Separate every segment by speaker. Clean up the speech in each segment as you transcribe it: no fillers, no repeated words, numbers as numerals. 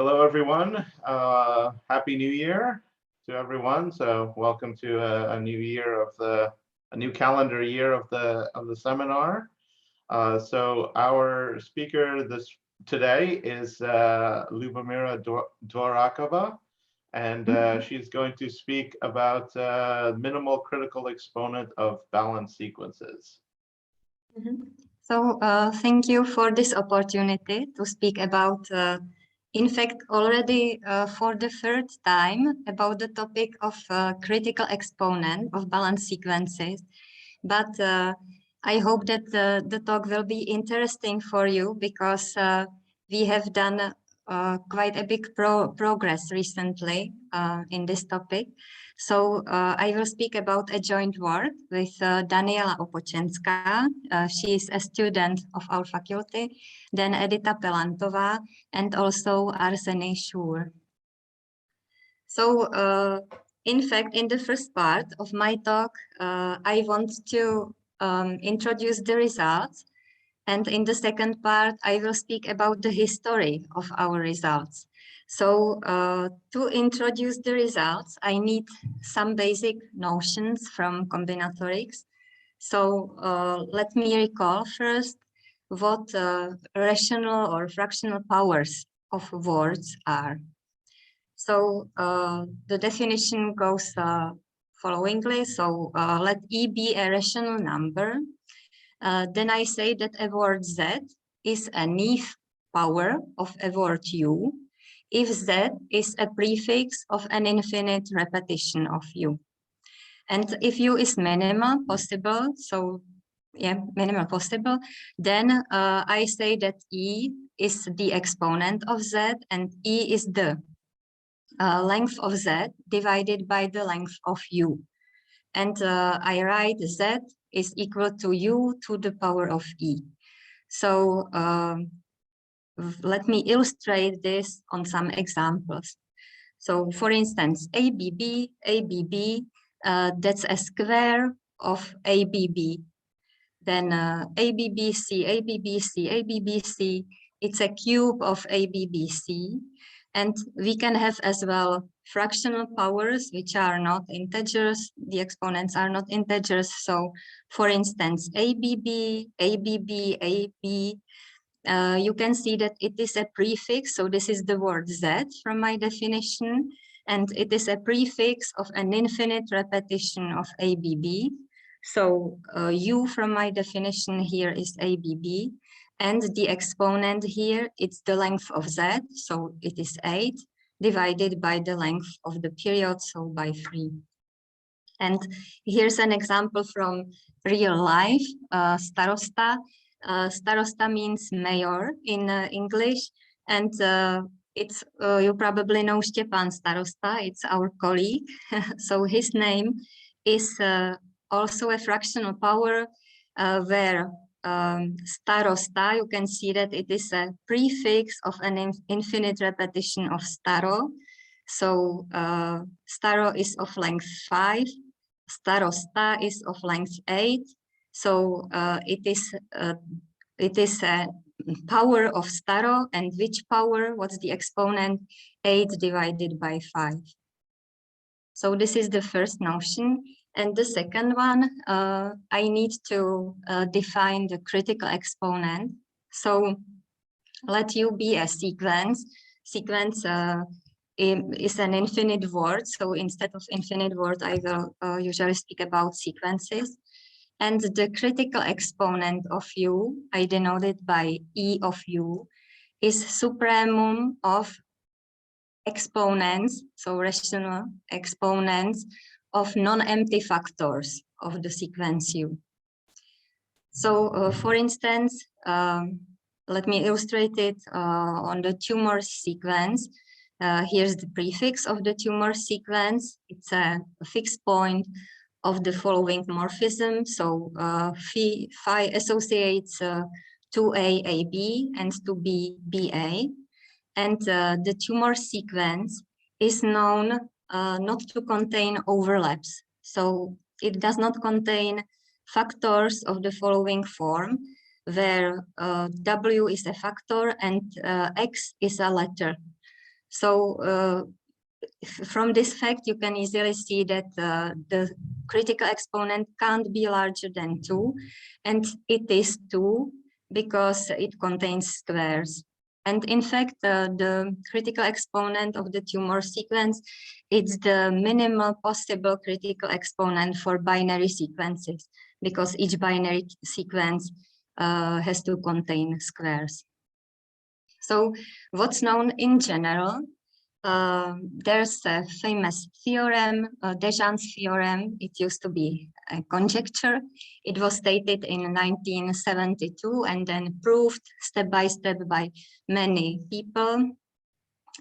Speaker 1: Hello, everyone. Happy New Year to everyone. So, welcome to a new year of a new calendar year of the seminar. So, our speaker today is Lubomíra Dvořáková, and she's going to speak about minimal critical exponent of balanced sequences.
Speaker 2: So, thank you for this opportunity to speak about. In fact, already for the third time about the topic of critical exponent of balanced sequences. But I hope that the talk will be interesting for you because we have done quite a big progress recently in this topic. So I will speak about a joint work with Daniela Opočenská. She is a student of our faculty, then Edita Pelantová, and also Arseny Šur. So in fact, in the first part of my talk, I want to introduce the results. And in the second part, I will speak about the history of our results. So to introduce the results, I need some basic notions from combinatorics. So let me recall first what rational or fractional powers of words are. So the definition goes followingly. So let E be a rational number. Then I say that a word Z is a nth power of a word U if Z is a prefix of an infinite repetition of U. And if U is minimal possible, so yeah, minimal possible, then I say that E is the exponent of Z and E is the length of Z divided by the length of U. And I write Z is equal to U to the power of E. So let me illustrate this on some examples. So for instance, ABB, that's a square of ABB. Then ABBC, it's a cube of ABBC. And we can have as well fractional powers, which are not integers. The exponents are not integers. So for instance, ABB, AB, you can see that it is a prefix. So this is the word Z from my definition. And it is a prefix of an infinite repetition of ABB. So U from my definition here is ABB. And the exponent here, it's the length of Z. So it is 8 divided by the length of the period, so by 3. And here's an example from real life, starosta. Starosta means mayor in English, and it's you probably know Stepan Starosta, it's our colleague. So his name is also a fractional power where starosta, you can see that it is a prefix of an infinite repetition of staro. So staro is of length 5, starosta is of length 8. So it is a power of staro, and which power? What's the exponent? 8 divided by 5. So this is the first notion. And the second one, I need to define the critical exponent. So let U be a sequence. Sequence is an infinite word. So instead of infinite word, I will usually speak about sequences. And the critical exponent of U, I denote it by E of U, is supremum of exponents, so rational exponents, of non-empty factors of the sequence U. So for instance, let me illustrate it on the tumor sequence. Here's the prefix of the tumor sequence. It's a fixed point of the following morphism. So phi associates 2A, AB and 2B, BA. And the tumor sequence is known not to contain overlaps. So it does not contain factors of the following form, where W is a factor and X is a letter. So from this fact, you can easily see that the critical exponent can't be larger than 2, and it is 2 because it contains squares. And in fact, the critical exponent of the tumor sequence, it's the minimal possible critical exponent for binary sequences, because each binary sequence has to contain squares. So what's known in general? There's a famous theorem, Desjans theorem. It used to be a conjecture. It was stated in 1972 and then proved step by many people.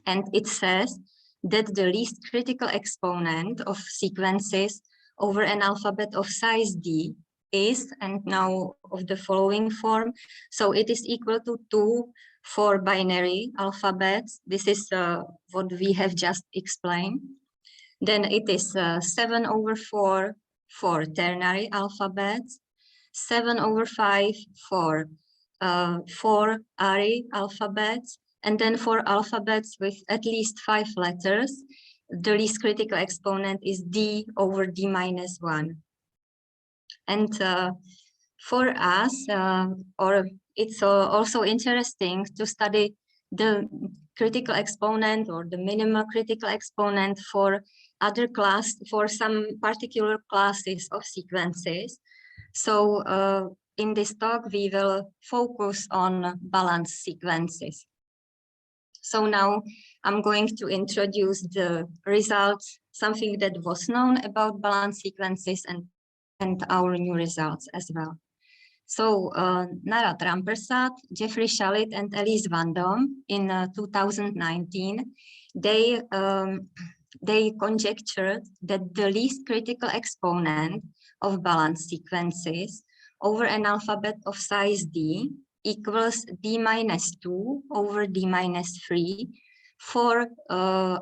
Speaker 2: And it says that the least critical exponent of sequences over an alphabet of size d is, and now of the following form. So it is equal to 2 for binary alphabets. This is what we have just explained. Then it is 7/4 for ternary alphabets, 7/5 for 4 array alphabets, and then for alphabets with at least 5 letters, the least critical exponent is d/d-1. And for us, or it's also interesting to study the critical exponent or the minimal critical exponent for for some particular classes of sequences. So in this talk, we will focus on balanced sequences. So now I'm going to introduce the results, something that was known about balanced sequences and our new results as well. So Nara Trampersad, Jeffrey Shalit, and Elise Van Dom in 2019, they conjectured that the least critical exponent of balanced sequences over an alphabet of size d equals d-2/d-3 for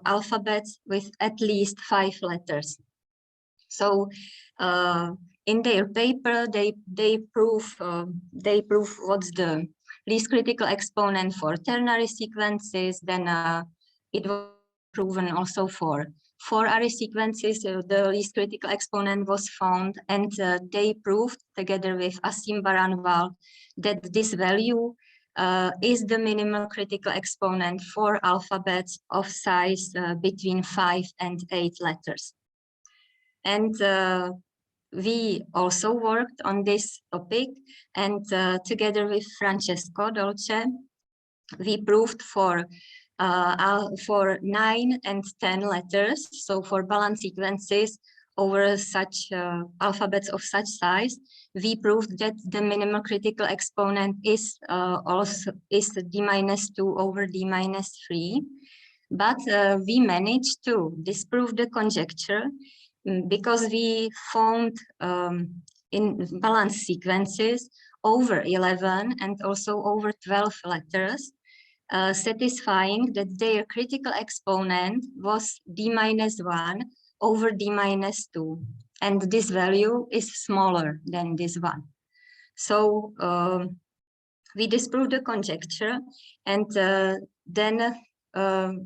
Speaker 2: alphabets with at least 5 letters. So in their paper, they prove what's the least critical exponent for ternary sequences. Then it was proven also for 4 array sequences. The least critical exponent was found, and they proved together with Asim Baranwal that this value is the minimal critical exponent for alphabets of size between 5 and 8 letters. And we also worked on this topic, and together with Francesco Dolce, we proved for 9 and 10 letters. So for balanced sequences over such alphabets of such size, we proved that the minimal critical exponent is also d-2/d-3. But we managed to disprove the conjecture because we found in balanced sequences over 11 and also over 12 letters, satisfying that their critical exponent was d-1/d-2, and this value is smaller than this one. So we disproved the conjecture, and then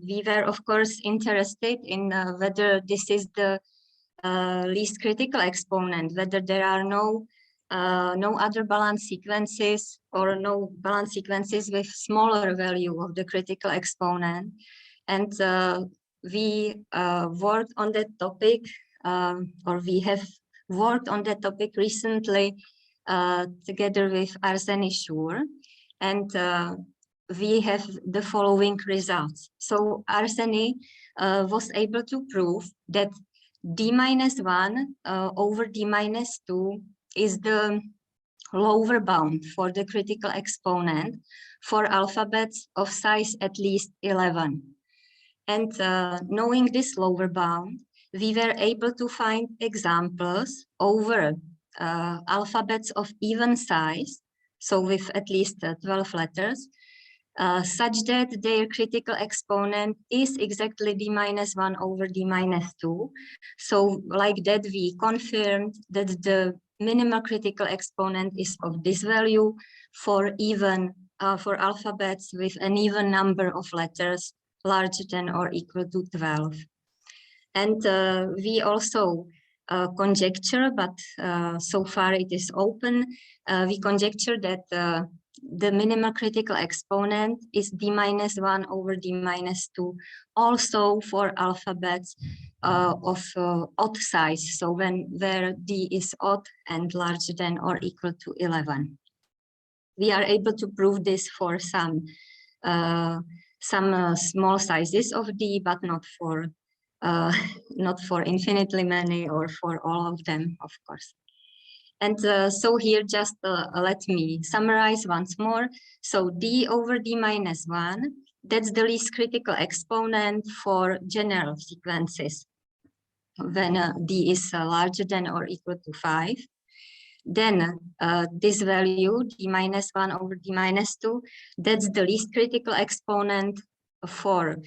Speaker 2: we were of course interested in whether this is the least critical exponent, whether there are no other balanced sequences or no balanced sequences with smaller value of the critical exponent. And we worked on that topic, or we have worked on that topic recently together with Arseny Schur, and we have the following results. So Arseny was able to prove that d-1/d-2 is the lower bound for the critical exponent for alphabets of size at least 11. And knowing this lower bound, we were able to find examples over alphabets of even size, so with at least 12 letters, such that their critical exponent is exactly d-1/d-2. So like that, we confirmed that the minimal critical exponent is of this value for alphabets with an even number of letters larger than or equal to 12. And we also conjecture, but so far it is open. We conjecture that the minimal critical exponent is d-1 over d-2, also for alphabets of odd size. So where d is odd and larger than or equal to 11. We are able to prove this for some small sizes of d, but not for infinitely many or for all of them, of course. And so here just let me summarize once more. So d over d-1, that's the least critical exponent for general sequences when d is larger than or equal to 5. Then this value d-1 over d-2, that's the least critical exponent for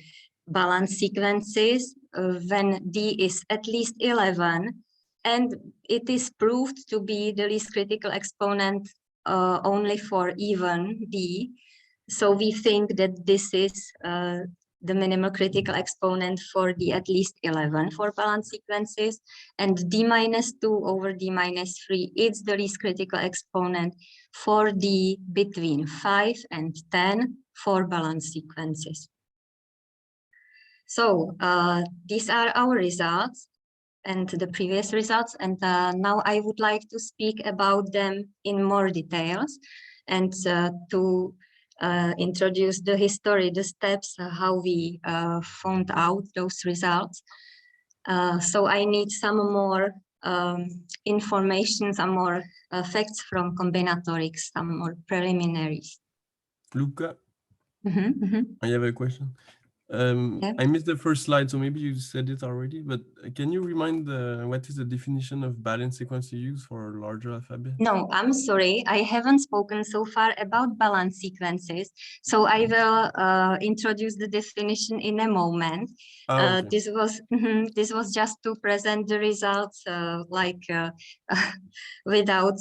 Speaker 2: balanced sequences when d is at least 11, and it is proved to be the least critical exponent only for even d. So we think that this is the minimal critical exponent for d at least 11 for balanced sequences, and d-2 over d-3 is the least critical exponent for d between 5 and 10 for balanced sequences. So these are our results and the previous results, and now I would like to speak about them in more details and to introduce the history, the steps, how we found out those results. So I need some more information, some more facts from Combinatorics, some more preliminaries.
Speaker 3: Luca, I have a question.
Speaker 2: Yeah.
Speaker 3: I missed the first slide, so maybe you said it already, but can you remind what is the definition of balanced sequence you use for larger alphabet?
Speaker 2: No, I'm sorry, I haven't spoken so far about balanced sequences, so I will introduce the definition in a moment.
Speaker 3: Okay.
Speaker 2: This was just to present the results without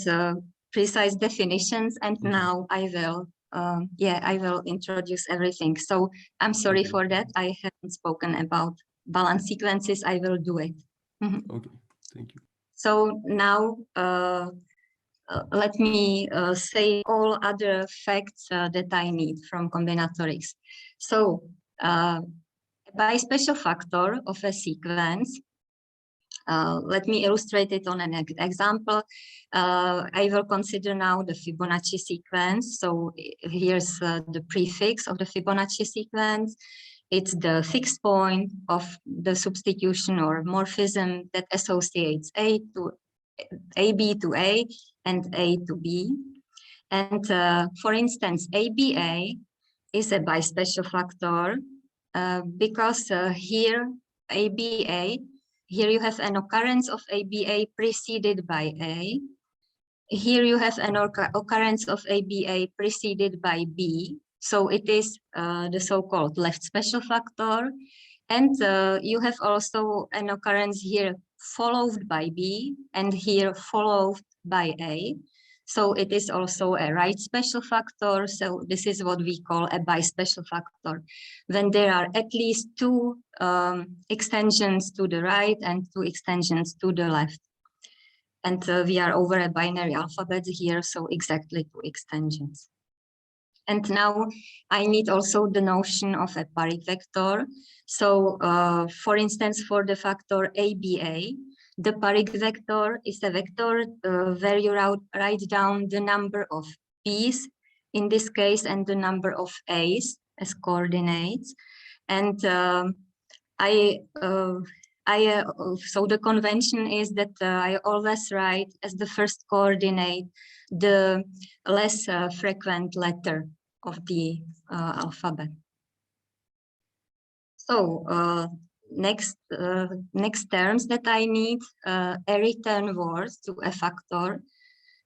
Speaker 2: precise definitions, and now I will introduce everything. So I'm sorry for that. I haven't spoken about balanced sequences. I will do it.
Speaker 3: Okay, thank you.
Speaker 2: So now let me say all other facts that I need from Combinatorics. So by special factor of a sequence, let me illustrate it on an example. I will consider now the Fibonacci sequence. So here's the prefix of the Fibonacci sequence. It's the fixed point of the substitution or morphism that associates AB to A and A to B. And for instance, ABA is a bispecial factor because here ABA, here you have an occurrence of ABA preceded by A. Here you have an occurrence of ABA preceded by B. So it is the so-called left special factor. And you have also an occurrence here followed by B and here followed by A. So it is also a right special factor. So this is what we call a bispecial factor, when there are at least two extensions to the right and two extensions to the left. And we are over a binary alphabet here, so exactly two extensions. And now I need also the notion of a paric vector. So for instance, for the factor ABA, the paric vector is a vector where you write down the number of P's in this case and the number of A's as coordinates. And so the convention is that I always write as the first coordinate the less frequent letter of the alphabet. So next terms that I need a return word to a factor.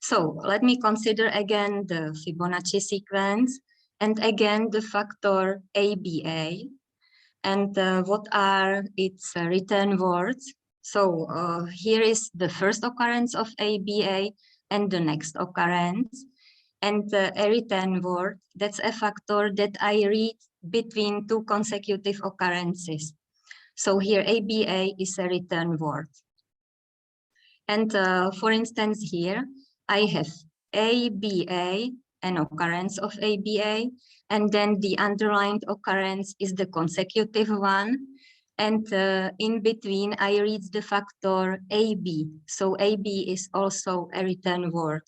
Speaker 2: So let me consider again the Fibonacci sequence and again the factor ABA. And what are its return words? So here is the first occurrence of ABA and the next occurrence. And a return word, that's a factor that I read between two consecutive occurrences. So here ABA is a return word. And for instance, here I have ABA, an occurrence of ABA, and then the underlined occurrence is the consecutive one. And in between, I read the factor AB. So AB is also a return word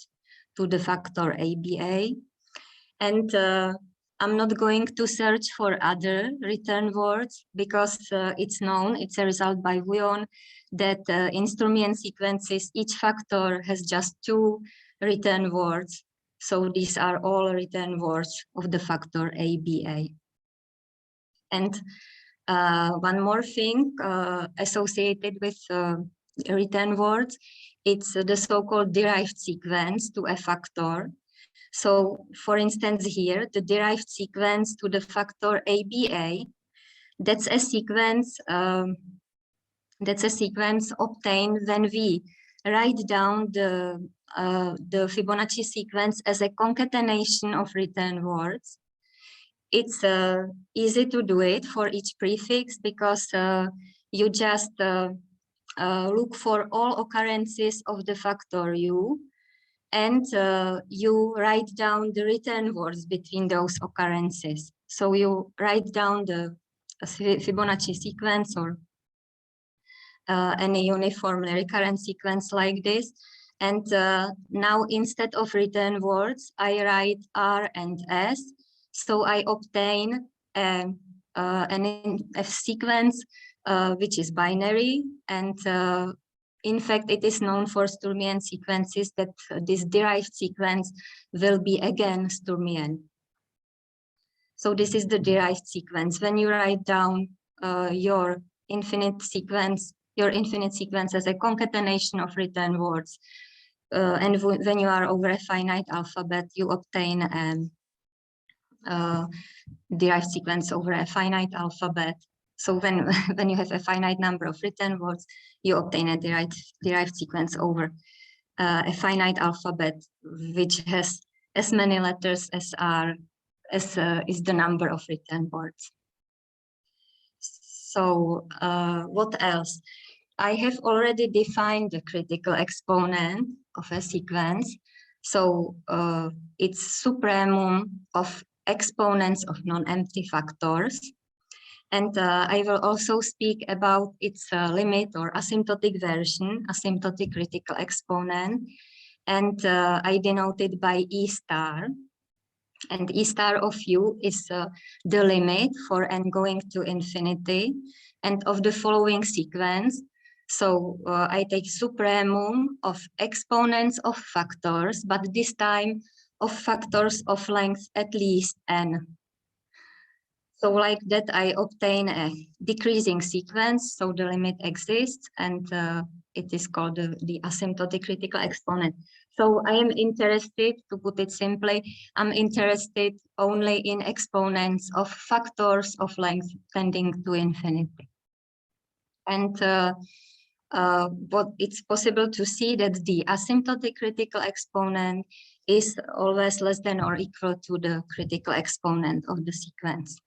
Speaker 2: to the factor ABA. And I'm not going to search for other return words because it's known, it's a result by Vuillon, that in Sturmian sequences, each factor has just 2 return words. So these are all return words of the factor ABA. And one more thing associated with return words, it's the so-called derived sequence to a factor. So for instance, here, the derived sequence to the factor ABA, that's a sequence obtained when we write down the Fibonacci sequence as a concatenation of return words. It's easy to do it for each prefix because you just look for all occurrences of the factor U, and you write down the return words between those occurrences. So you write down the Fibonacci sequence or any uniformly recurrent sequence like this. And now instead of return words, I write R and S. So I obtain a sequence which is binary, and in fact, it is known for Sturmian sequences that this derived sequence will be again Sturmian. So this is the derived sequence. When you write down your infinite sequence as a concatenation of return words, and when you are over a finite alphabet, you obtain a derived sequence over a finite alphabet. So when you have a finite number of return words, you obtain a derived sequence over a finite alphabet, which has as many letters as is the number of return words. So what else? I have already defined the critical exponent of a sequence. So it's supremum of exponents of non-empty factors. And I will also speak about its limit or asymptotic version, asymptotic critical exponent. And I denote it by E star. And E star of U is the limit for n going to infinity and of the following sequence. So I take supremum of exponents of factors, but this time of factors of length at least n. So like that, I obtain a decreasing sequence. So the limit exists, and it is called the asymptotic critical exponent. So I am interested, to put it simply, I'm interested only in exponents of factors of length tending to infinity. And what it's possible to see that the asymptotic critical exponent is always less than or equal to the critical exponent of the sequence.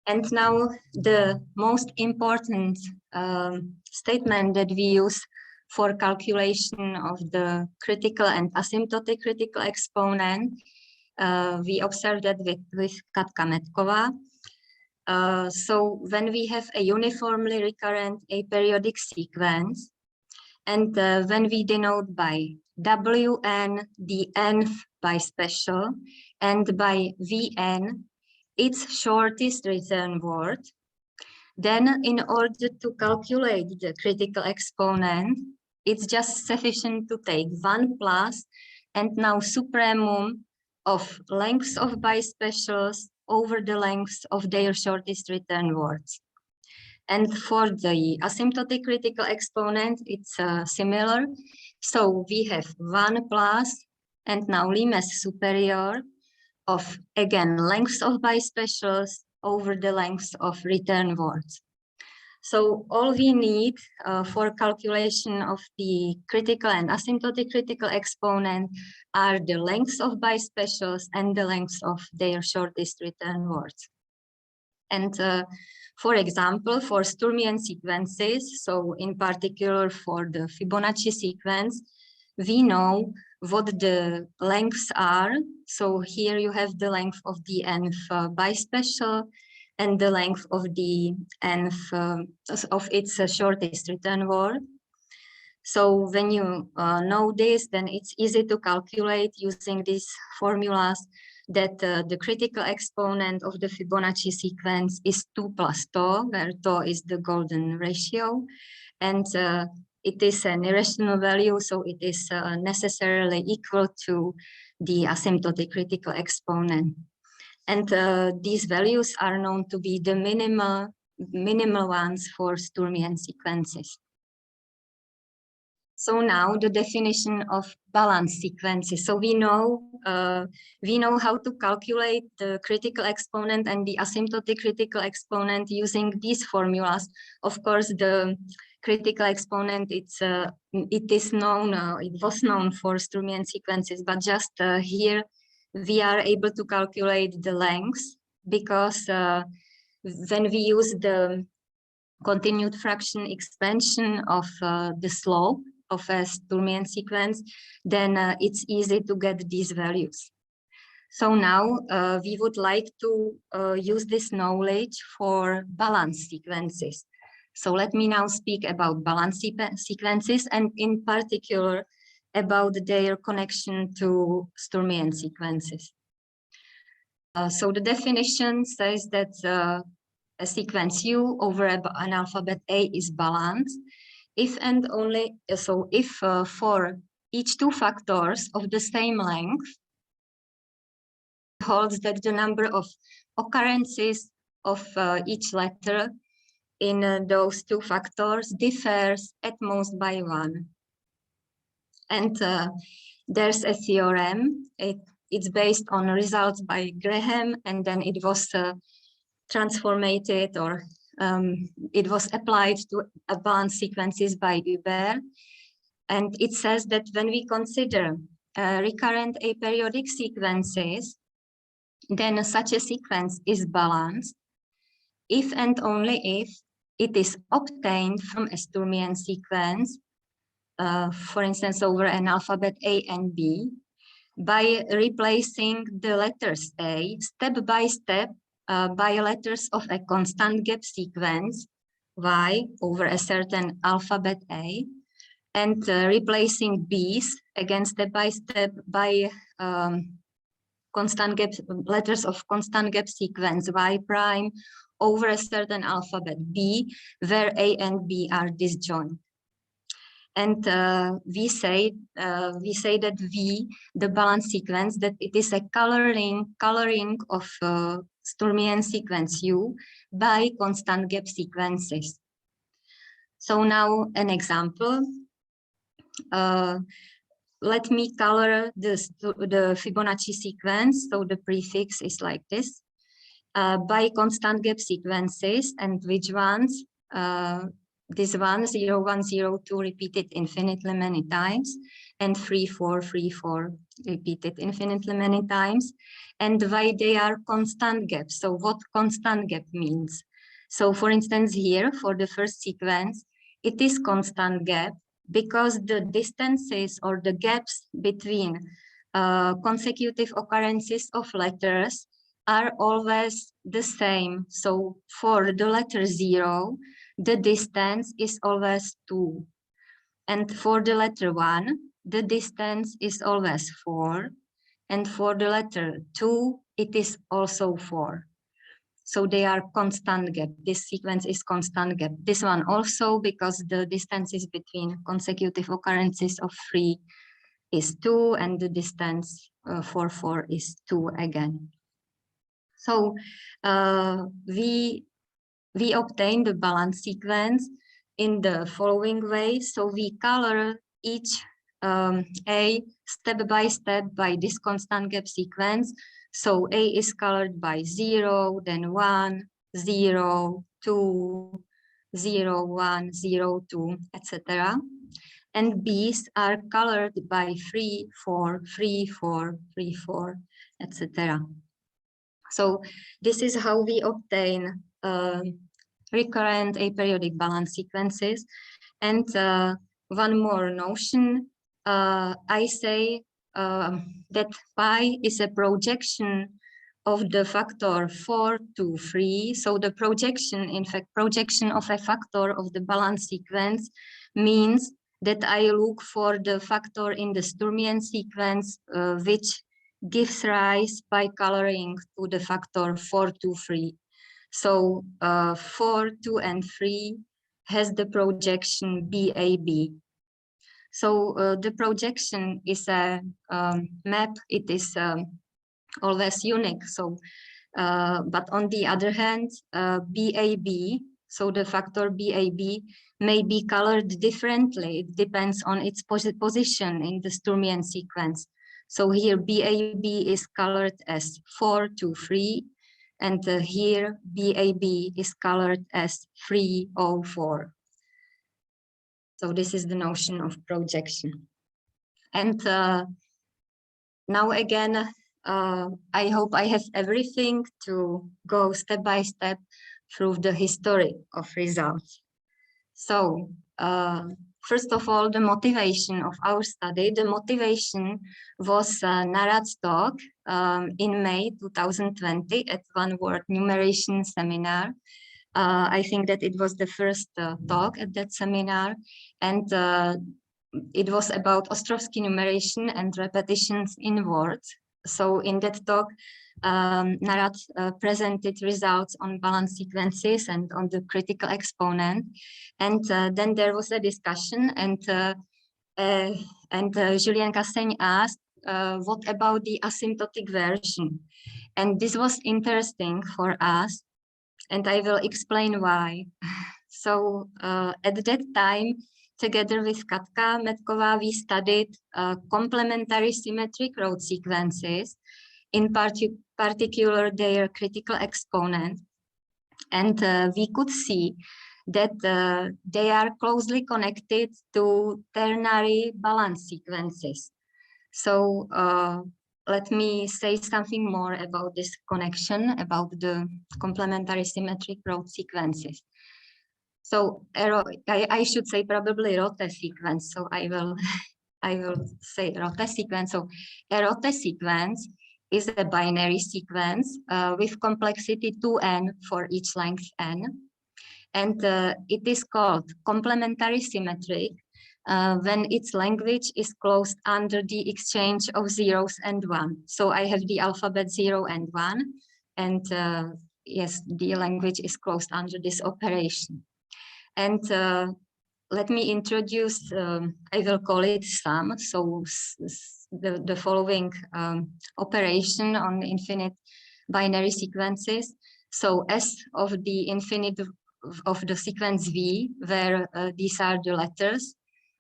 Speaker 2: And now the most important statement that we use for calculation of the critical and asymptotic critical exponent, we observed that with Katka-Metková. So when we have a uniformly recurrent aperiodic sequence, and when we denote by Wn the nth bispecial and by Vn its shortest return word, then in order to calculate the critical exponent, it's just sufficient to take 1 plus and now supremum of lengths of bispecials over the lengths of their shortest return words. And for the asymptotic critical exponent, it's similar. So we have 1 plus and now limes superior of, again, lengths of bispecials over the lengths of return words. So all we need for calculation of the critical and asymptotic critical exponent are the lengths of bispecials and the lengths of their shortest return words. And for example, for Sturmian sequences, so in particular for the Fibonacci sequence, we know what the lengths are. So here you have the length of the nth bispecial and the length of the nth of its shortest return word. So when you know this, then it's easy to calculate using these formulas that the critical exponent of the Fibonacci sequence is 2 plus tau, where tau is the golden ratio. And it is an irrational value, so it is necessarily equal to the asymptotic critical exponent. And these values are known to be the minimal ones for Sturmian sequences. So now the definition of balanced sequences. So we know how to calculate the critical exponent and the asymptotic critical exponent using these formulas. Of course, the critical exponent it was known for Sturmian sequences, but just here we are able to calculate the lengths because when we use the continued fraction expansion of the slope of a Sturmian sequence, then it's easy to get these values. So now we would like to use this knowledge for balanced sequences. So let me now speak about balanced sequences and in particular about their connection to Sturmian sequences. So the definition says that a sequence U over an alphabet A is balanced if and only so if for each two factors of the same length holds that the number of occurrences of each letter in those two factors differs at most by 1. And there's a theorem. It's based on results by Graham, and then it was transformed or it was applied to advanced sequences by Huber. And it says that when we consider recurrent aperiodic sequences, then such a sequence is balanced if and only if it is obtained from a Sturmian sequence, for instance, over an alphabet A and B, by replacing the letters A step by step by letters of a constant gap sequence Y over a certain alphabet A, and replacing B's again step by step by constant gap letters of constant gap sequence Y prime over a certain alphabet B, where A and B are disjoint. And we say that V, the balanced sequence, that it is a coloring of Sturmian sequence U by constant gap sequences. So now an example. Let me color the Fibonacci sequence. So the prefix is like this. By constant gap sequences, and which ones? This one, 0, 1, 0, 2 repeated infinitely many times, and 3, 4, 3, 4 repeated infinitely many times, and why they are constant gaps. So what constant gap means? So for instance, here for the first sequence, it is constant gap because the distances or the gaps between consecutive occurrences of letters are always the same. So for the letter 0, the distance is always 2. And for the letter 1, the distance is always 4. And for the letter 2, it is also 4. So they are constant gap. This sequence is constant gap. This one also, because the distances between consecutive occurrences of 3 is 2, and the distance for 4 is 2 again. So we obtain the balance sequence in the following way. So we color each A step by step by this constant gap sequence. So A is colored by 0, then 1, 0, 2, 0, 1, 0, 2, etc. And B's are colored by 3, 4, 3, 4, 3, 4, etc. So this is how we obtain recurrent aperiodic balance sequences. And one more notion, I say that pi is a projection of the factor 4 to 3. So the projection, in fact, projection of a factor of the balance sequence means that I look for the factor in the Sturmian sequence, which gives rise by coloring to the factor 4 to 3. So 4, 2, and 3 has the projection BAB. So the projection is a map. It is always unique. So, but on the other hand, BAB, so the factor BAB may be colored differently. It depends on its position in the Sturmian sequence. So here BAB is colored as 4 to 3, and here BAB is colored as 304. So this is the notion of projection. And now again, I hope I have everything to go step by step through the history of results. So first of all, the motivation of our study. The motivation was Narad's talk in May 2020 at One Word Numeration Seminar. I think that it was the first talk at that seminar, and it was about Ostrovsky numeration and repetitions in words. So in that talk, Narad presented results on balance sequences and on the critical exponent. And then there was a discussion, and Julien Cassaigne asked, what about the asymptotic version? And this was interesting for us, and I will explain why. So at that time, together with Katka Metková, we studied complementary symmetric Rote sequences, in particular their critical exponent. And we could see that they are closely connected to ternary balance sequences. So let me say something more about this connection, about the complementary symmetric Rote sequences. So I should say probably Rote sequence. So I will say Rote sequence. So a Rote sequence is a binary sequence with complexity 2n for each length n, and it is called complementary symmetric when its language is closed under the exchange of zeros and 1. So I have the alphabet 0 and 1, and yes, the language is closed under this operation. And let me introduce, I will call it sum. So the following operation on infinite binary sequences. So S of the infinite of the sequence V, where these are the letters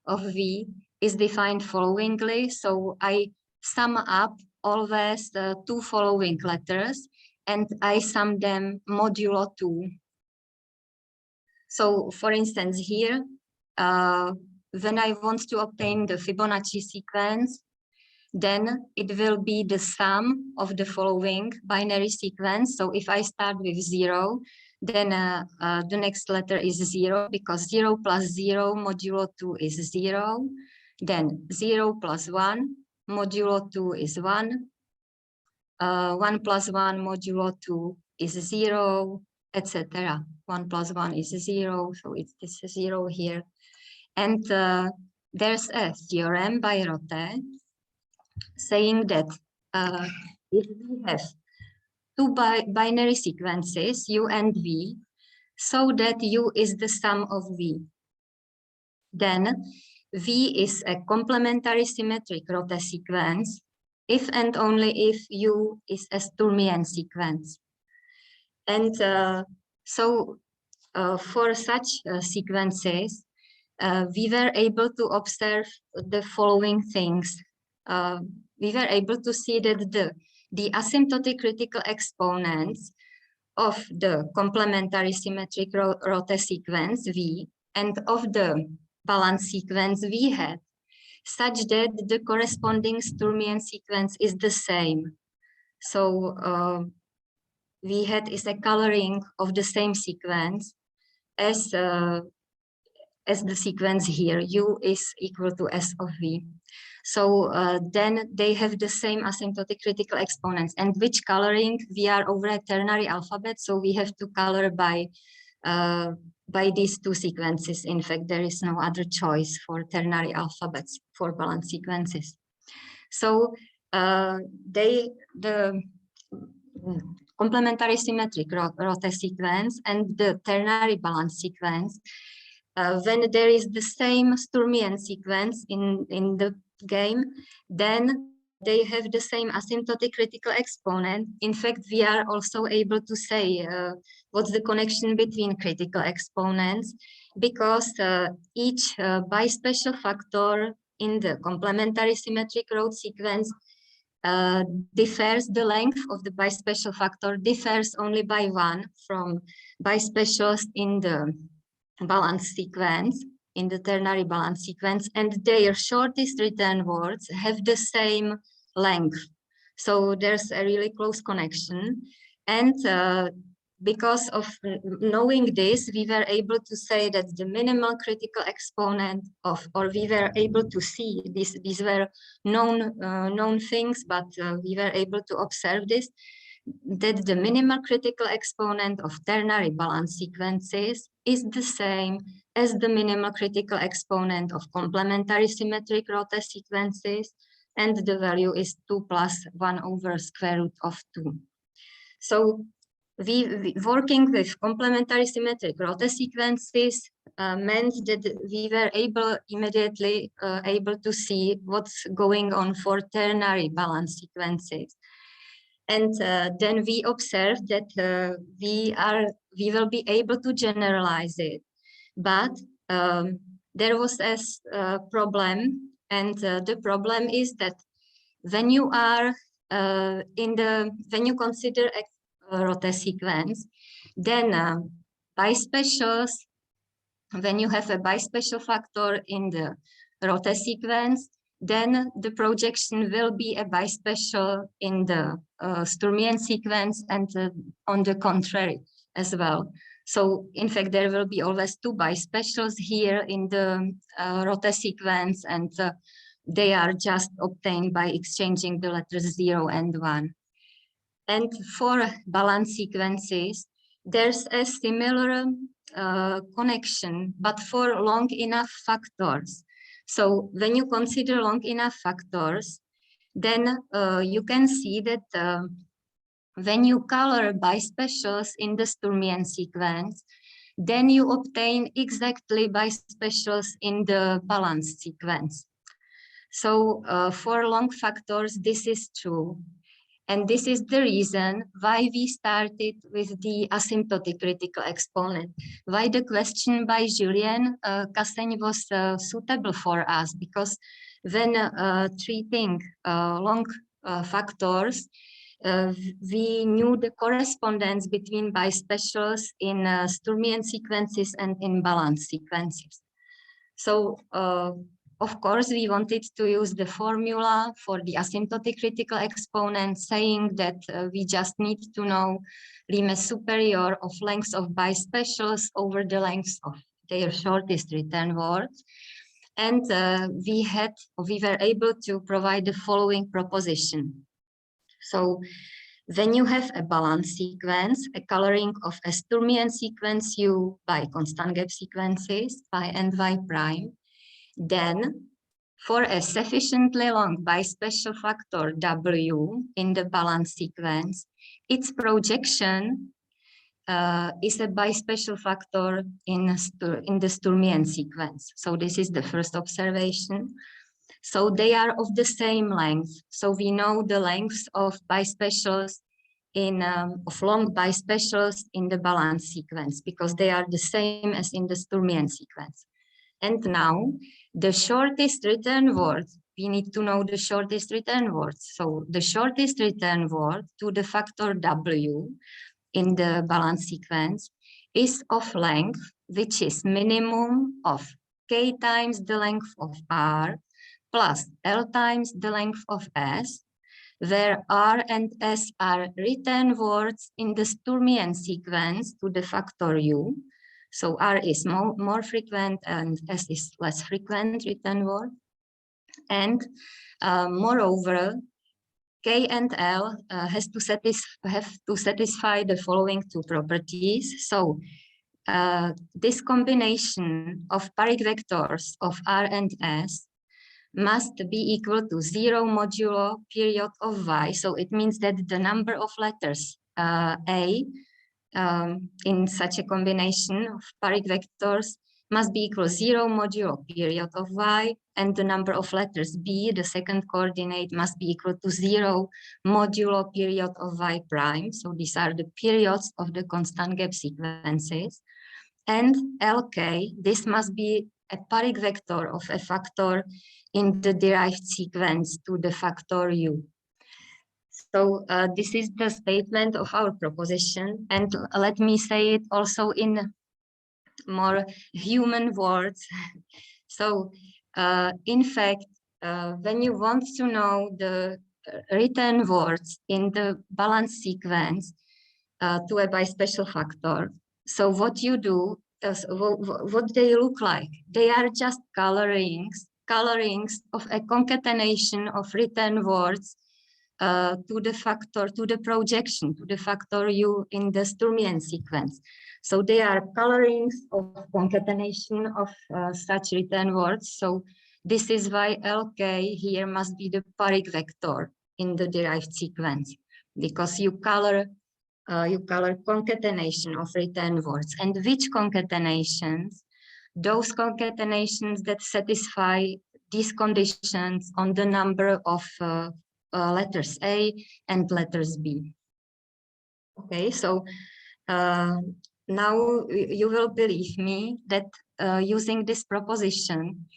Speaker 2: of V, is defined followingly. So I sum up always the two following letters, and I sum them modulo 2. So for instance, here, when I want to obtain the Fibonacci sequence, then it will be the sum of the following binary sequence. So if I start with 0, then the next letter is 0, because 0 plus 0 modulo 2 is 0. Then 0 plus 1 modulo 2 is 1. 1 plus 1 modulo 2 is 0, etc. 1 plus 1 is 0, so it's this 0 here. And there's a theorem by Rote saying that if we have two binary sequences, U and V, so that U is the sum of V, then V is a complementary symmetric Rote sequence if and only if U is a Sturmian sequence. And so for such sequences, we were able to observe the following things. We were able to see that the asymptotic critical exponents of the complementary symmetric Rote sequence V and of the balance sequence V hat, such that the corresponding Sturmian sequence is the same. So V hat is a coloring of the same sequence as the sequence here. U is equal to S of V. So then they have the same asymptotic critical exponents. And which coloring? We are over a ternary alphabet, so we have to color by these two sequences. In fact, there is no other choice for ternary alphabets for balance sequences. So the complementary symmetric Rote sequence and the ternary balance sequence, when there is the same Sturmian sequence in the game, then they have the same asymptotic critical exponent. In fact, we are also able to say what's the connection between critical exponents, because each bispecial factor in the complementary symmetric Rote sequence differs, the length of the bispecial factor differs only by 1 from bispecials in the balance sequence, in the ternary balance sequence, and their shortest return words have the same length. So there's a really close connection. And because of knowing this, we were able to say that the minimal critical exponent of, or we were able to see this, these were known things, but we were able to observe this, that the minimal critical exponent of ternary balance sequences is the same as the minimal critical exponent of complementary symmetric Rote sequences, and the value is 2 plus 1 over square root of 2. So we working with complementary symmetric Rote sequences meant that we were immediately able to see what's going on for ternary balance sequences. And then we observed that we will be able to generalize it. But there was a problem, and the problem is that when you are when you consider a Rote sequence, then bispecials, when you have a bispecial factor in the Rote sequence, then the projection will be a bispecial in the Sturmian sequence, and on the contrary as well. So in fact, there will be always 2 bispecials here in the Rote sequence, and they are just obtained by exchanging the letters 0 and 1. And for balance sequences, there's a similar connection, but for long enough factors. So when you consider long enough factors, then you can see that when you color bispecials in the Sturmian sequence, then you obtain exactly bispecials in the balance sequence. So for long factors, this is true. And this is the reason why we started with the asymptotic critical exponent, why the question by Julien Cassegne was suitable for us, because when treating long factors, we knew the correspondence between bispecials in Sturmian sequences and in balance sequences. So of course, we wanted to use the formula for the asymptotic critical exponent, saying that we just need to know Riemann superior of lengths of bispecials over the lengths of their shortest return words. And we were able to provide the following proposition. So when you have a balance sequence, a coloring of a Sturmian sequence U by constant gap sequences, phi and y prime, then for a sufficiently long bispecial factor W in the balance sequence, its projection is a bispecial factor in the Sturmian sequence. So this is the first observation. So they are of the same length. So we know the lengths of bispecials of long bispecials in the balance sequence, because they are the same as in the Sturmian sequence. And now the shortest return word, we need to know the shortest return words. So the shortest return word to the factor W in the balance sequence is of length, which is minimum of k times the length of R plus L times the length of S, where R and S are written words in the Sturmian sequence to the factor U. So R is more frequent and S is less frequent written word. And moreover, K and L have to satisfy the following two properties. So this combination of paric vectors of R and S must be equal to 0 modulo period of Y. So it means that the number of letters A in such a combination of paric vectors must be equal to 0 modulo period of Y, and the number of letters B, the second coordinate, must be equal to 0 modulo period of Y prime. So these are the periods of the constant gap sequences. And LK, this must be a paric vector of a factor in the derived sequence to the factor U. So this is the statement of our proposition. And let me say it also in more human words. So in fact, when you want to know the written words in the balance sequence to a bispecial factor, so what you do is what they look like. They are just colorings of a concatenation of written words to the factor, to the projection, to the factor U in the Sturmian sequence. So they are colorings of concatenation of such written words. So this is why LK here must be the paric vector in the derived sequence, because you color concatenation of written words. And which concatenations? Those concatenations that satisfy these conditions on the number of letters A and letters B. Okay, so now you will believe me that using this proposition,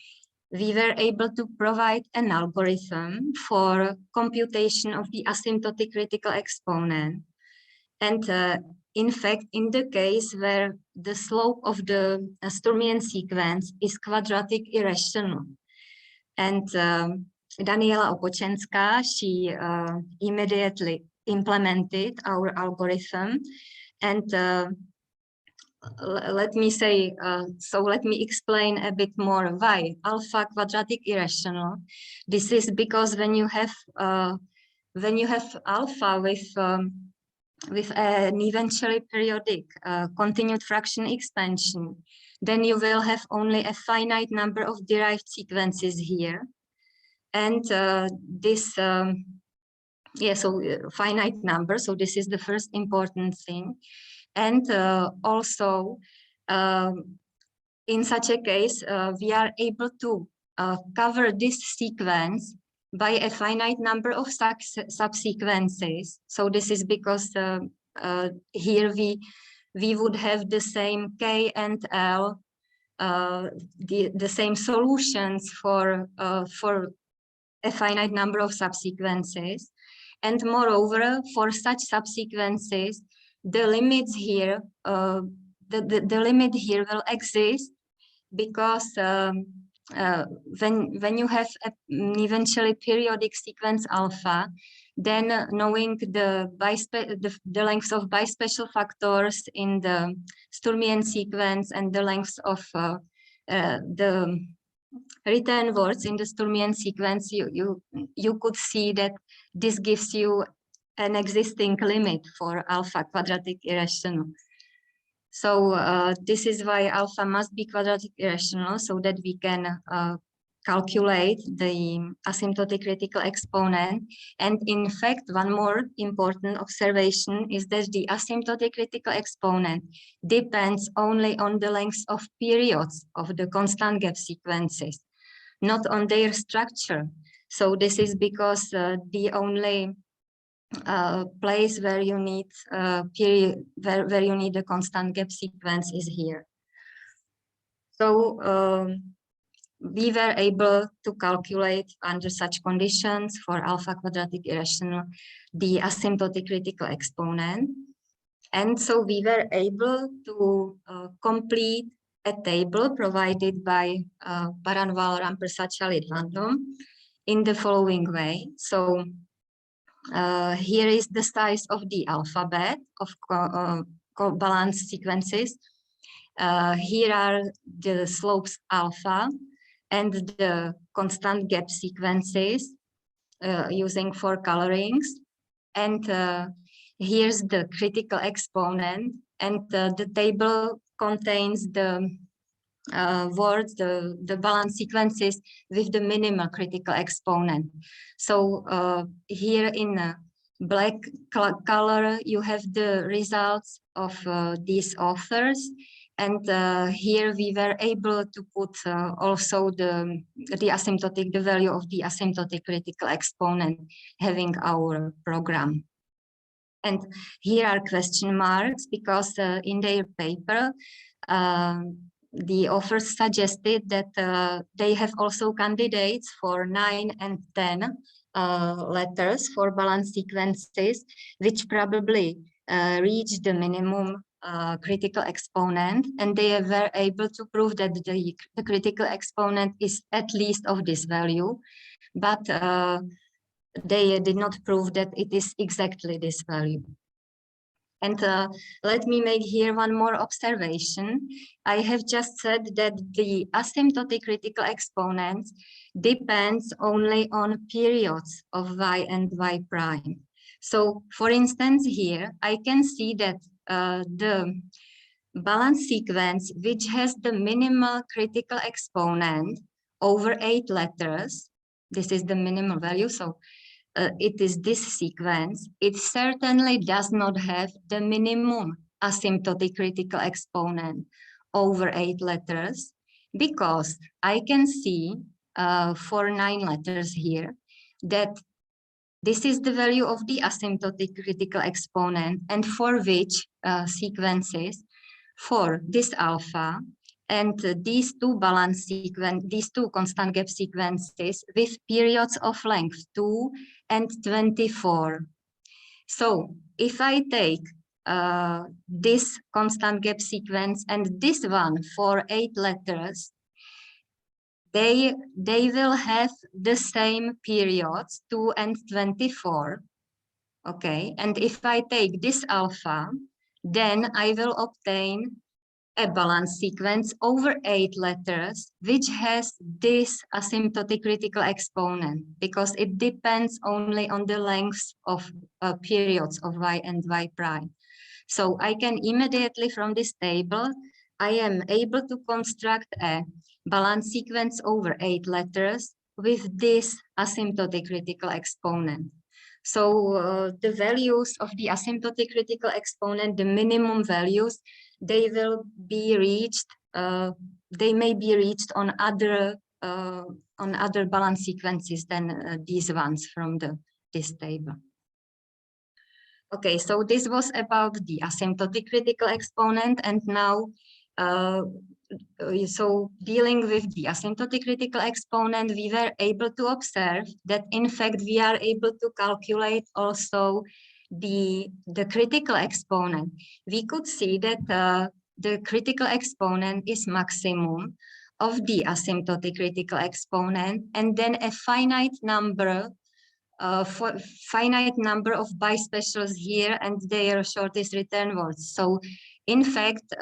Speaker 2: we were able to provide an algorithm for computation of the asymptotic critical exponent. And in fact, in the case where the slope of the Sturmian sequence is quadratic irrational, and Daniela Opočenská, she immediately implemented our algorithm. And let me say, so let me explain a bit more why alpha quadratic irrational. This is because when you have alpha with an eventually periodic continued fraction expansion, then you will have only a finite number of derived sequences here. And finite number, so this is the first important thing. And also, in such a case, we are able to cover this sequence by a finite number of subsequences. So this is because here we would have the same K and L, the same solutions for a finite number of subsequences. And moreover, for such subsequences, the limits here, the limit here will exist because when you have an eventually periodic sequence alpha, then knowing the lengths of bispecial factors in the Sturmian sequence and the lengths of the written words in the Sturmian sequence, you could see that this gives you an existing limit for alpha quadratic irrational. So this is why alpha must be quadratic irrational, so that we can calculate the asymptotic critical exponent. And in fact, one more important observation is that the asymptotic critical exponent depends only on the length of periods of the constant gap sequences, not on their structure. So this is because the only place where you need where you need a constant gap sequence is here. So we were able to calculate under such conditions for alpha quadratic irrational the asymptotic critical exponent. And so we were able to complete a table provided by Paranval Rampersad random in the following way. So here is the size of the alphabet of balanced sequences. Here are the slopes alpha and the constant gap sequences using 4 colorings. And here's the critical exponent, and the table contains the words, the balance sequences with the minimal critical exponent. So here in black color, you have the results of these authors. And here we were able to put also the asymptotic, the value of the asymptotic critical exponent having our program. And here are question marks because in their paper, the authors suggested that they have also candidates for 9 and 10 letters for balance sequences, which probably reach the minimum critical exponent, and they were able to prove that the critical exponent is at least of this value, but they did not prove that it is exactly this value. And let me make here one more observation. I have just said that the asymptotic critical exponents depends only on periods of y and y prime. So for instance, here I can see that the balance sequence which has the minimal critical exponent over 8 letters, this is the minimal value, so it is this sequence, it certainly does not have the minimum asymptotic critical exponent over 8 letters, because I can see for 9 letters here that this is the value of the asymptotic critical exponent, and for which sequences, for this alpha and these 2 balance sequence, these 2 constant gap sequences with periods of length 2 and 24. So if I take this constant gap sequence and this one for 8 letters, they will have the same periods 2 and 24. Okay, and if I take this alpha, then I will obtain a balance sequence over 8 letters, which has this asymptotic critical exponent, because it depends only on the lengths of periods of y and y prime. So I can immediately from this table, I am able to construct a balance sequence over 8 letters with this asymptotic critical exponent. So the values of the asymptotic critical exponent, the minimum values, they will be reached. They may be reached on other balance sequences than these ones from this table. Okay, so this was about the asymptotic critical exponent, and now, so dealing with the asymptotic critical exponent, we were able to observe that in fact we are able to calculate also the critical exponent. We could see that the critical exponent is maximum of the asymptotic critical exponent, and then a finite number of bispecials here and their shortest return words. So in fact,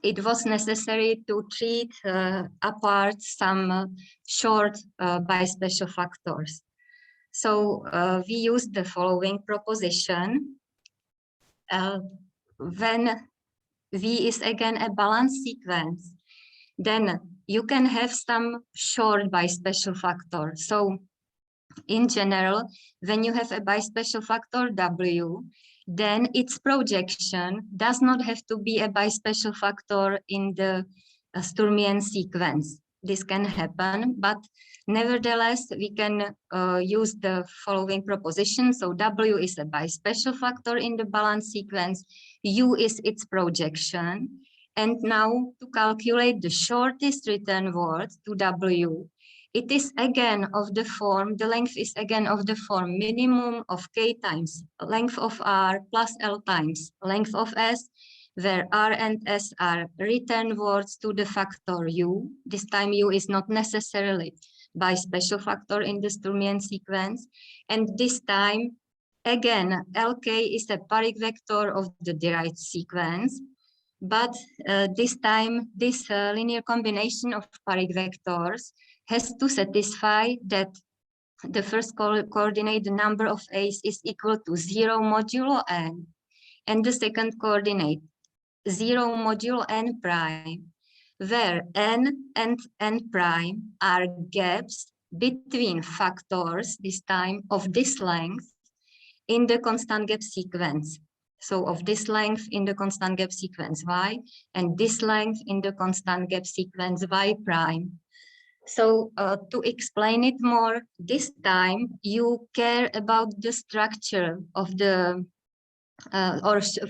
Speaker 2: it was necessary to treat apart some short bispecial factors. So we used the following proposition. When V is again a balanced sequence, then you can have some short bispecial factor. So in general, when you have a bispecial factor W, then its projection does not have to be a bispecial factor in the Sturmian sequence. This can happen, but nevertheless, we can use the following proposition. So W is a bispecial factor in the balance sequence, U is its projection. And now to calculate the shortest return word to W, it is again of the form, the length is again of the form minimum of k times length of R plus L times length of S, where R and S are return words to the factor U. This time U is not necessarily by special factor in the Sturmian sequence. And this time, again, LK is a paric vector of the derived sequence. But this time, this linear combination of paric vectors has to satisfy that the first coordinate, the number of A's is equal to 0 modulo n, and the second coordinate 0 modulo n prime, where n and n prime are gaps between factors, this time of this length, in the constant gap sequence. So of this length in the constant gap sequence y, and this length in the constant gap sequence y prime. So to explain it more, this time you care about the structure of the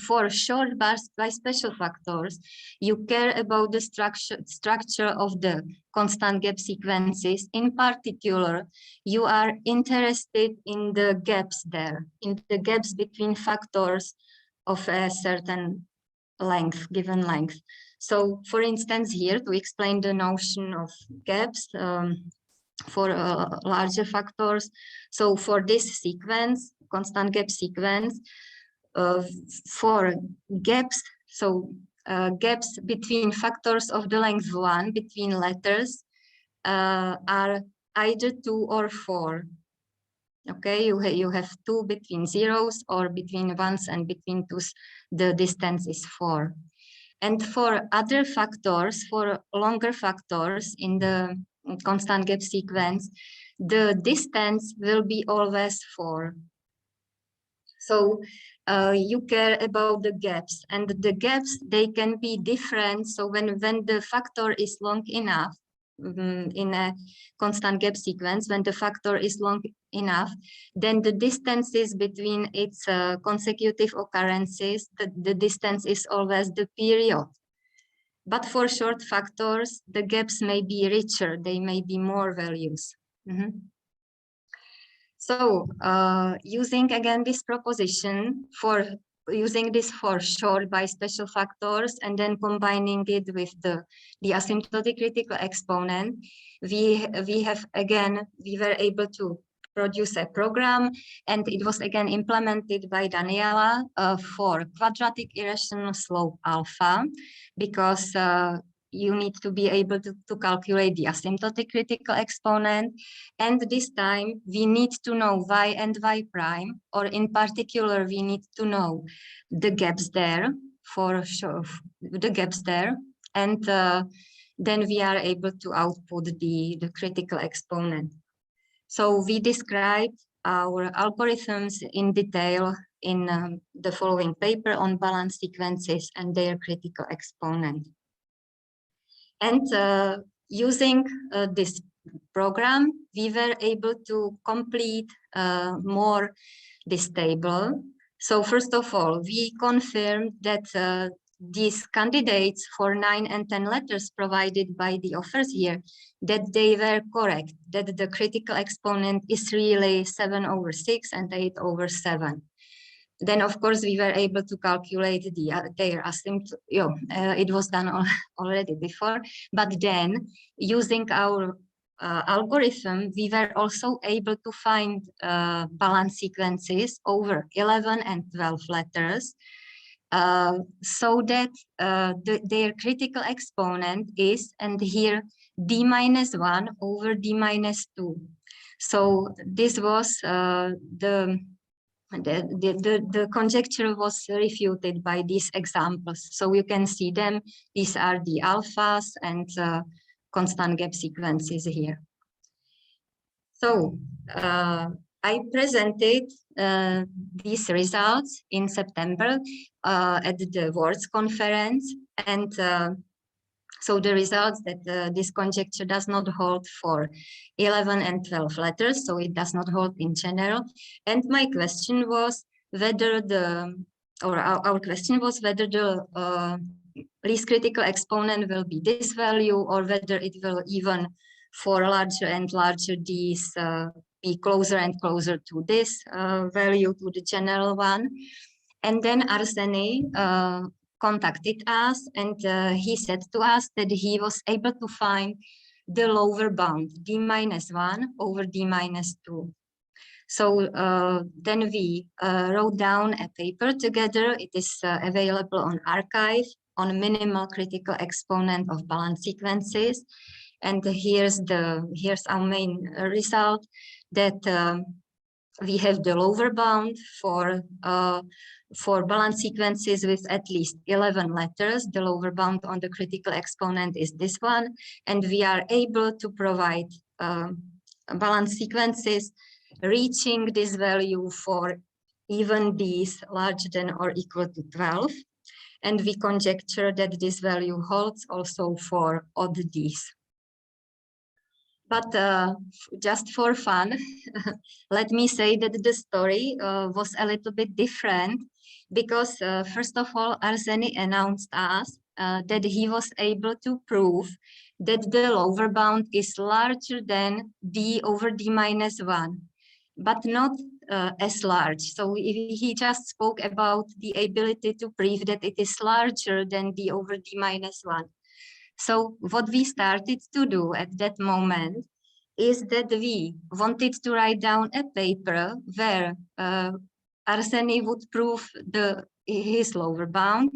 Speaker 2: for short bars by special factors, you care about the structure of the constant gap sequences. In particular, you are interested in the gaps there, in the gaps between factors of a certain length, given length. So for instance, here to explain the notion of gaps for larger factors. So for this sequence, constant gap sequence, for gaps, so gaps between factors of the length 1 between letters are either 2 or 4. Okay, you have 2 between zeros, or between ones and between twos, the distance is 4. And for other factors, for longer factors in the constant gap sequence, the distance will be always 4. So you care about the gaps, and the gaps, they can be different. So when the factor is long enough in a constant gap sequence, when the factor is long enough, then the distances between its consecutive occurrences, the distance is always the period. But for short factors, the gaps may be richer, they may be more values. So using again this proposition for using this for short by special factors and then combining it with the asymptotic critical exponent, we were able to produce a program, and it was again implemented by Daniela for quadratic irrational slope alpha, because you need to be able to calculate the asymptotic critical exponent. And this time we need to know y and y prime, or in particular, we need to know the gaps there, for sure, the gaps there. And then we are able to output the critical exponent. So we described our algorithms in detail in the following paper on balanced sequences and their critical exponent. And using this program, we were able to complete more this table. So first of all, we confirmed that these candidates for 9 and 10 letters provided by the authors here, that they were correct, that the critical exponent is really 7/6 and 8/7. Then, of course, we were able to calculate their asymptotic. It was done already before, but then using our algorithm, we were also able to find balanced sequences over 11 and 12 letters, so that their critical exponent is, and here, d-1 over d-2. So this was the conjecture was refuted by these examples. So you can see them. These are the alphas and constant gap sequences here. So I presented these results in September at the Words conference, and so the results that this conjecture does not hold for 11 and 12 letters, so it does not hold in general. And my question was whether our question was whether the least critical exponent will be this value, or whether it will even for larger and larger d's be closer and closer to this value, to the general one. And then Arseny contacted us, and he said to us that he was able to find the lower bound, d-1 over d-2. So then we wrote down a paper together. It is available on arXiv on minimal critical exponent of balanced sequences. And here's our main result, that we have the lower bound for balanced sequences with at least 11 letters. The lower bound on the critical exponent is this one, and we are able to provide balanced sequences reaching this value for even d's larger than or equal to 12. And we conjecture that this value holds also for odd d's. But just for fun, let me say that the story was a little bit different, because first of all, Arseny announced us that he was able to prove that the lower bound is larger than d over d-1, but not as large. So he just spoke about the ability to prove that it is larger than d over d-1. So what we started to do at that moment is that we wanted to write down a paper where Arseny would prove his lower bound,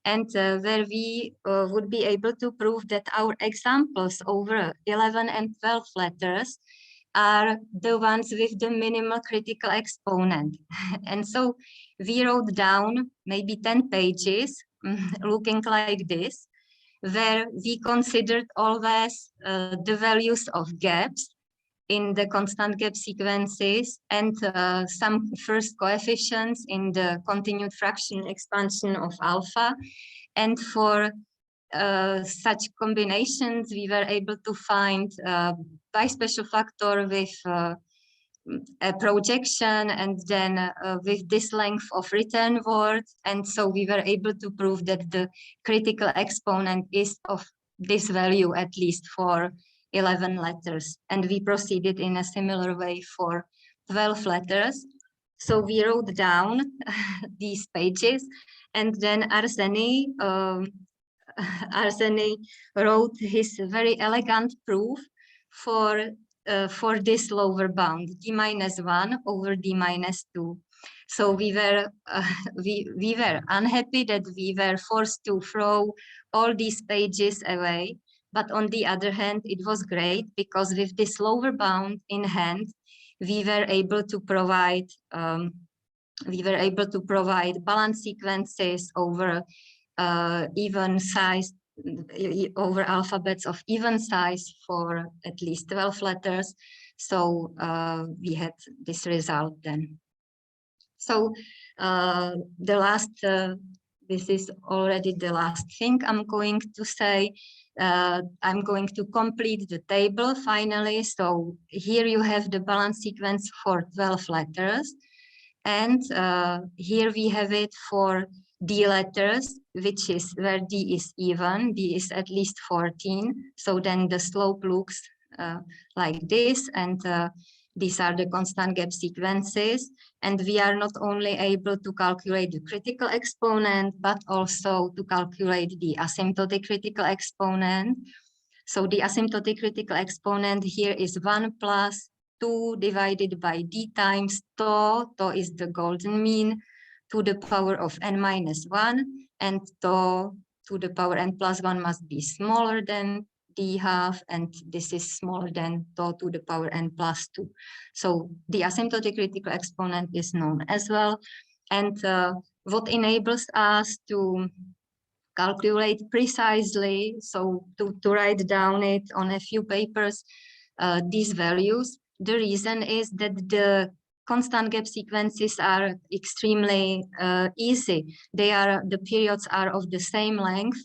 Speaker 2: and where we would be able to prove that our examples over 11 and 12 letters are the ones with the minimal critical exponent. And so we wrote down maybe 10 pages looking like this, where we considered always the values of gaps in the constant gap sequences and some first coefficients in the continued fraction expansion of alpha. And for such combinations, we were able to find bispecial factor with a projection, and then with this length of return word. And so we were able to prove that the critical exponent is of this value, at least for 11 letters. And we proceeded in a similar way for 12 letters. So we wrote down these pages, and then Arseny wrote his very elegant proof for this lower bound, d-1 over d-2. So we were unhappy that we were forced to throw all these pages away. But on the other hand, it was great, because with this lower bound in hand, we were able to provide balanced sequences over even size, over alphabets of even size for at least 12 letters. So we had this result then. So this is already the last thing I'm going to say. I'm going to complete the table finally. So here you have the balance sequence for 12 letters. And here we have it for D letters, which is where D is even, D is at least 14. So then the slope looks like this, and these are the constant gap sequences. And we are not only able to calculate the critical exponent, but also to calculate the asymptotic critical exponent. So the asymptotic critical exponent here is 1 plus 2 divided by d times tau. Tau is the golden mean to the power of n minus 1, and tau to the power n plus 1 must be smaller than d half, and this is smaller than tau to the power n plus 2. So the asymptotic critical exponent is known as well. And what enables us to calculate precisely, so to write down it on a few papers, these values, the reason is that the constant gap sequences are extremely easy. The periods are of the same length,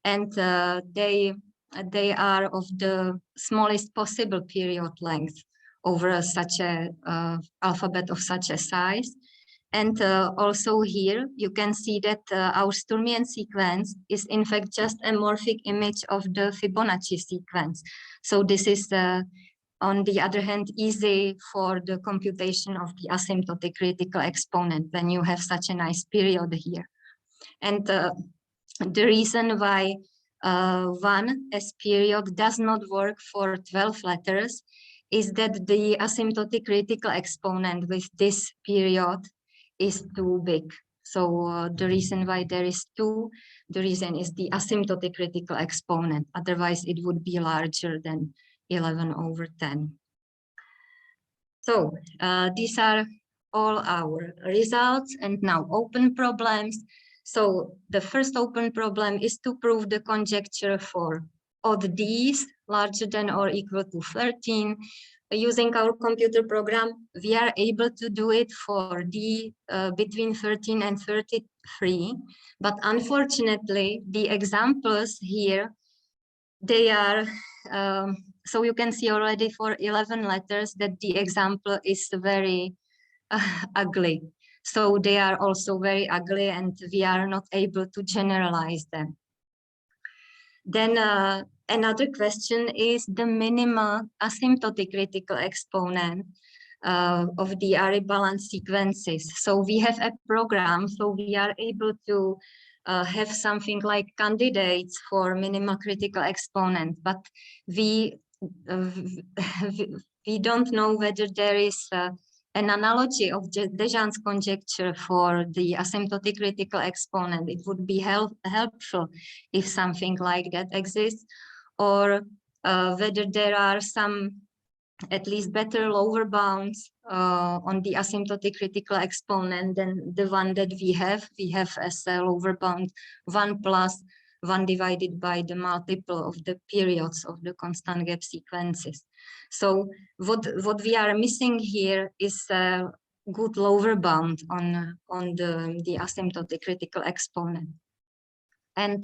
Speaker 2: and they are of the smallest possible period length over such a alphabet of such a size. And also here, you can see that our Sturmian sequence is in fact just a morphic image of the Fibonacci sequence. So this is, on the other hand, easy for the computation of the asymptotic critical exponent when you have such a nice period here. And the reason why 1 as period does not work for 12 letters is that the asymptotic critical exponent with this period is too big. So the reason why there is 2, the reason is the asymptotic critical exponent. Otherwise, it would be larger than 11/10. So these are all our results, and now open problems. So the first open problem is to prove the conjecture for odd d's larger than or equal to 13. Using our computer program, we are able to do it for d between 13 and 33. But unfortunately, the examples here, they are, so you can see already for 11 letters that the example is very ugly. So they are also very ugly and we are not able to generalize them. Then another question is the minimal asymptotic critical exponent of the array balance sequences. So we have a program, so we are able to have something like candidates for minimal critical exponent, but we don't know whether there is an analogy of Desjardins' conjecture for the asymptotic critical exponent. It would be helpful if something like that exists, or whether there are some at least better lower bounds on the asymptotic critical exponent than the one that we have. We have as a lower bound 1 plus 1 divided by the multiple of the periods of the constant gap sequences. So what we are missing here is a good lower bound on the asymptotic critical exponent. And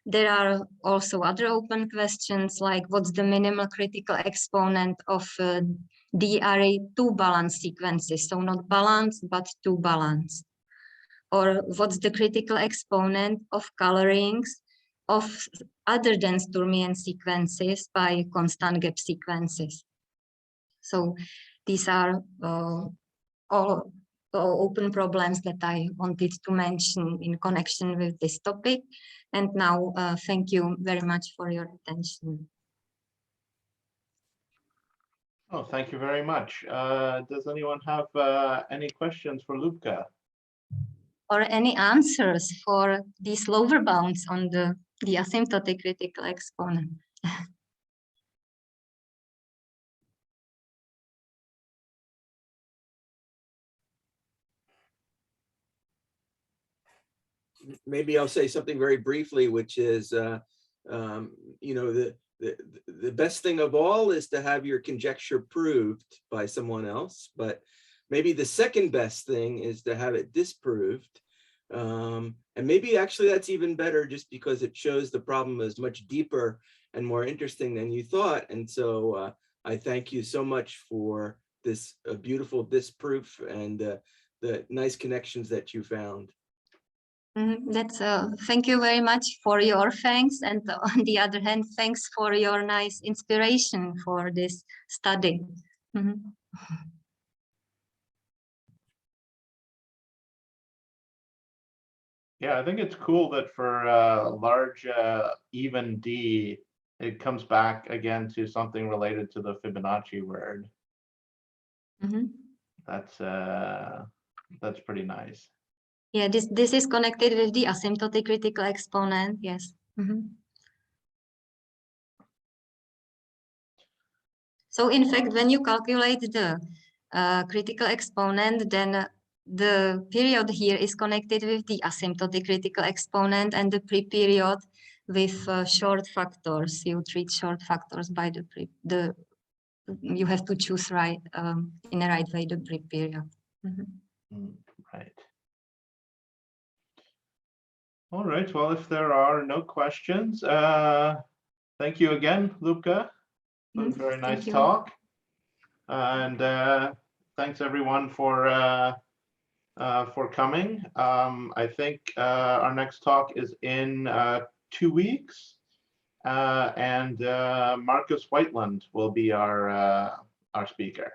Speaker 2: there are also other open questions like what's the minimal critical exponent of the array 2 balance sequences, so not balanced but 2 balanced, or what's the critical exponent of colorings of other than Sturmian sequences by constant gap sequences. So these are all open problems that I wanted to mention in connection with this topic. And now, thank you very much for your attention.
Speaker 1: Oh, thank you very much. Does anyone have any questions for Lubka?
Speaker 2: Or any answers for these lower bounds on the asymptotic critical exponent?
Speaker 4: Maybe I'll say something very briefly, which is, you know, the best thing of all is to have your conjecture proved by someone else, but maybe the second best thing is to have it disproved. And maybe actually that's even better just because it shows the problem is much deeper and more interesting than you thought. And so I thank you so much for this beautiful disproof and the nice connections that you found.
Speaker 2: That's thank you very much for your thanks, and on the other hand, thanks for your nice inspiration for this study.
Speaker 1: Yeah, I think it's cool that for large even D, it comes back again to something related to the Fibonacci word. That's pretty nice.
Speaker 2: Yeah, this is connected with the asymptotic critical exponent. Yes. So in fact, when you calculate the critical exponent, then the period here is connected with the asymptotic critical exponent and the pre-period with short factors. You treat short factors by you have to choose right in a right way the pre-period.
Speaker 1: Right. All right. Well, if there are no questions, thank you again, Lubka. It was a very nice talk. And thanks everyone for for coming. I think our next talk is in 2 weeks, and Marcus Whiteland will be our speaker.